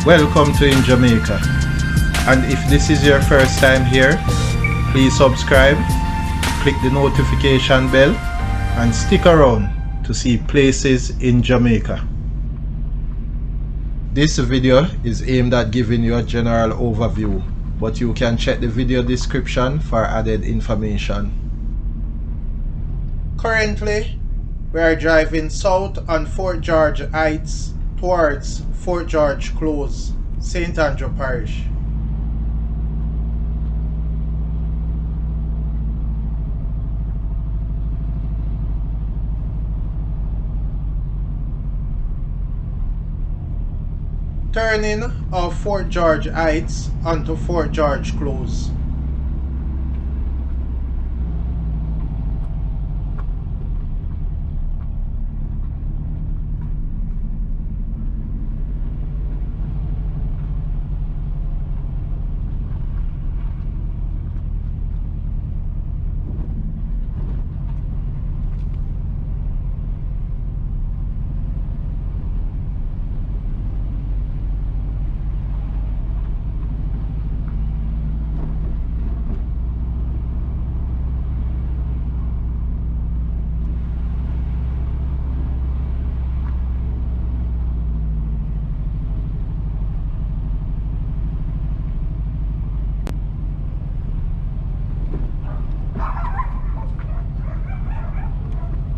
Welcome to InJamaica, and if this is your first time here, please subscribe, click the notification bell and stick around to see places in Jamaica. This video is aimed at giving you a general overview, but you can check the video description for added information. Currently, we are driving south on Fort George Heights towards Fort George Close, St. Andrew Parish. Turning off Fort George Heights onto Fort George Close.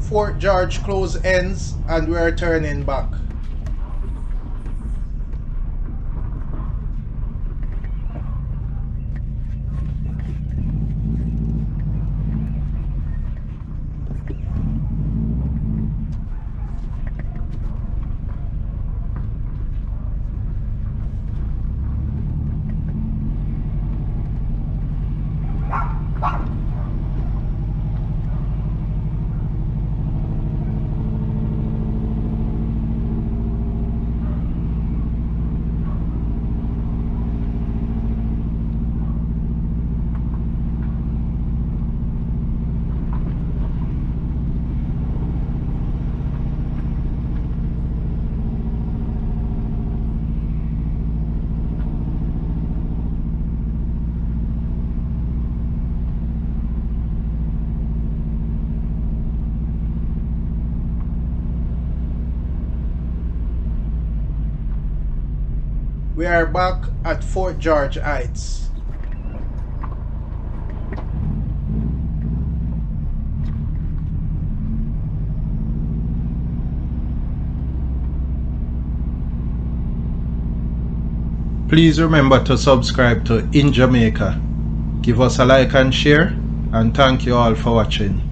Fort George Close ends and we are turning back. We are back at Fort George Heights. Please remember to subscribe to InJamaica. Give us a like and share, and thank you all for watching.